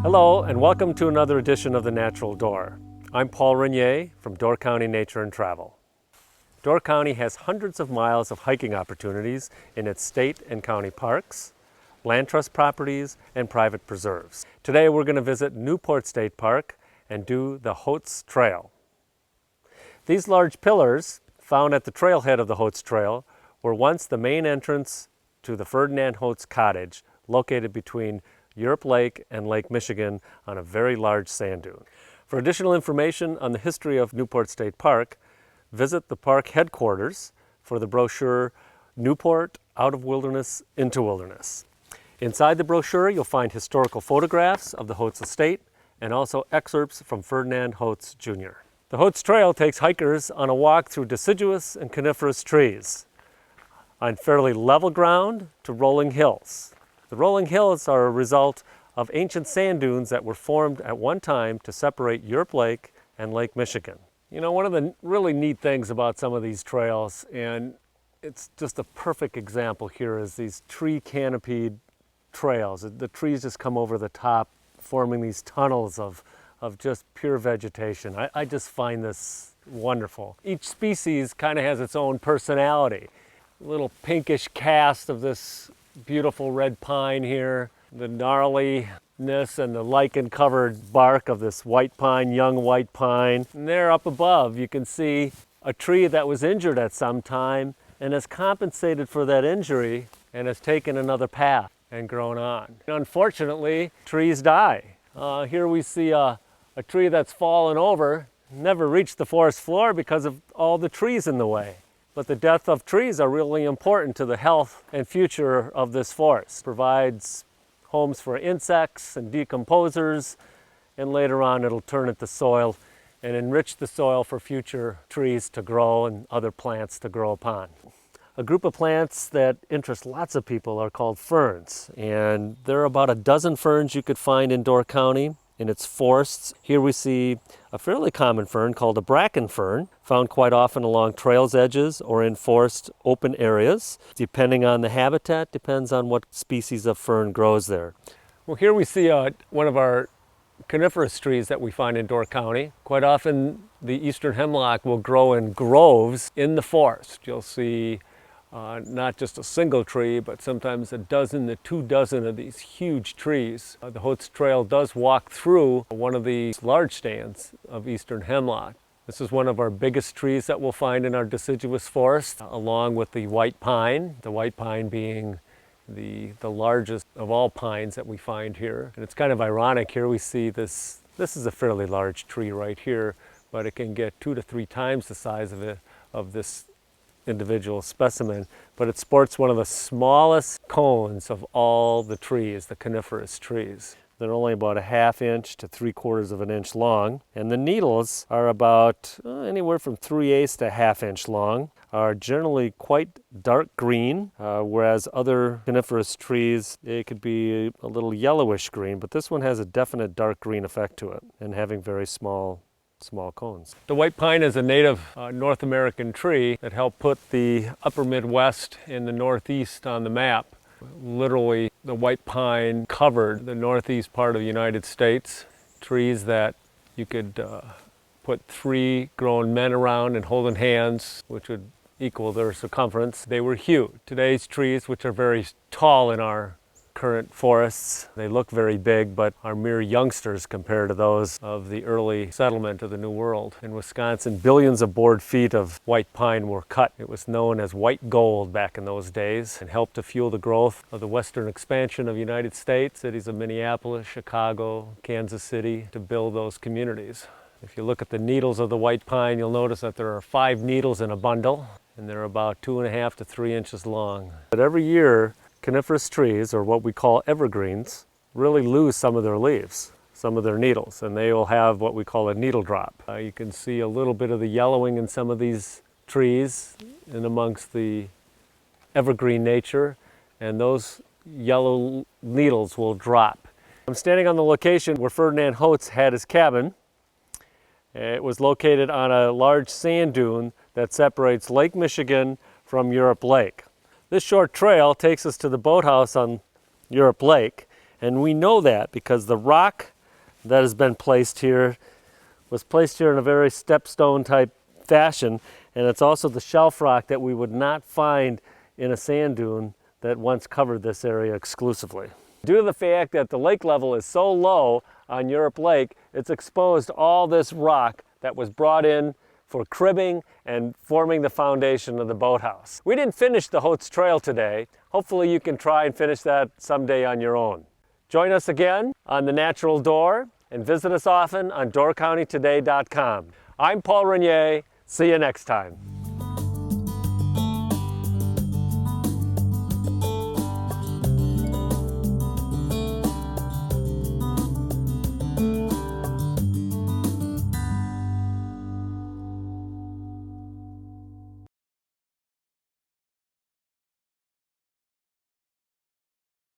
Hello and welcome to another edition of The Natural Door. I'm Paul Renier from Door County Nature and Travel. Door County has hundreds of miles of hiking opportunities in its state and county parks, land trust properties, and private preserves. Today we're going to visit Newport State Park and do the Hotz Trail. These large pillars found at the trailhead of the Hotz Trail were once the main entrance to the Ferdinand Hotz cottage located between Europe Lake and Lake Michigan on a very large sand dune. For additional information on the history of Newport State Park, visit the park headquarters for the brochure Newport Out of Wilderness into Wilderness. Inside the brochure you'll find historical photographs of the Hotz estate and also excerpts from Ferdinand Hotz Jr. The Hotz Trail takes hikers on a walk through deciduous and coniferous trees on fairly level ground to rolling hills. The rolling hills are a result of ancient sand dunes that were formed at one time to separate Europe Lake and Lake Michigan. You know, one of the really neat things about some of these trails, and it's just a perfect example here, is these tree canopied trails. The trees just come over the top, forming these tunnels of just pure vegetation. I just find this wonderful. Each species kind of has its own personality. A little pinkish cast of this beautiful red pine here, the gnarliness and the lichen-covered bark of this white pine, young white pine. And there up above you can see a tree that was injured at some time and has compensated for that injury and has taken another path and grown on. Unfortunately, trees die. Here we see a tree that's fallen over, never reached the forest floor because of all the trees in the way. But the death of trees are really important to the health and future of this forest. It provides homes for insects and decomposers, and later on it'll turn into soil and enrich the soil for future trees to grow and other plants to grow upon. A group of plants that interest lots of people are called ferns, and there are about a dozen ferns you could find in Door County in its forests. Here we see a fairly common fern called a bracken fern, found quite often along trails edges or in forest open areas. Depending on the habitat, depends on what species of fern grows there. Well, here we see one of our coniferous trees that we find in Door County. Quite often the eastern hemlock will grow in groves in the forest. You'll see not just a single tree, but sometimes a dozen to 2 dozen of these huge trees. The Hotz Trail does walk through one of these large stands of eastern hemlock. This is one of our biggest trees that we'll find in our deciduous forest, along with the white pine being the largest of all pines that we find here. And it's kind of ironic, here we see this is a fairly large tree right here, but it can get 2 to 3 times the size of this individual specimen, but it sports one of the smallest cones of all the trees, the coniferous trees. They're only about a 1/2 inch to 3/4 of an inch long, and the needles are about anywhere from 3/8 to 1/2 inch long, are generally quite dark green, whereas other coniferous trees, they could be a little yellowish green, but this one has a definite dark green effect to it, and having very small cones. The white pine is a native North American tree that helped put the upper Midwest and the Northeast on the map. Literally, the white pine covered the northeast part of the United States. Trees that you could put 3 grown men around and holding hands, which would equal their circumference. They were huge. Today's trees, which are very tall in our current forests, they look very big, but are mere youngsters compared to those of the early settlement of the New World. In Wisconsin, billions of board feet of white pine were cut. It was known as white gold back in those days and helped to fuel the growth of the western expansion of the United States, cities of Minneapolis, Chicago, Kansas City, to build those communities. If you look at the needles of the white pine, you'll notice that there are 5 needles in a bundle, and they're about 2.5 to 3 inches long. But every year, coniferous trees, or what we call evergreens, really lose some of their leaves, some of their needles, and they will have what we call a needle drop. You can see a little bit of the yellowing in some of these trees and amongst the evergreen nature, and those yellow needles will drop. I'm standing on the location where Ferdinand Hotz had his cabin. It was located on a large sand dune that separates Lake Michigan from Europe Lake. This short trail takes us to the boathouse on Europe Lake, and we know that because the rock that has been placed here was placed here in a very stepstone type fashion, and it's also the shelf rock that we would not find in a sand dune that once covered this area exclusively. Due to the fact that the lake level is so low on Europe Lake, it's exposed all this rock that was brought in for cribbing and forming the foundation of the boathouse. We didn't finish the Hotz Trail today. Hopefully you can try and finish that someday on your own. Join us again on The Natural Door and visit us often on doorcountytoday.com. I'm Paul Renier. See you next time.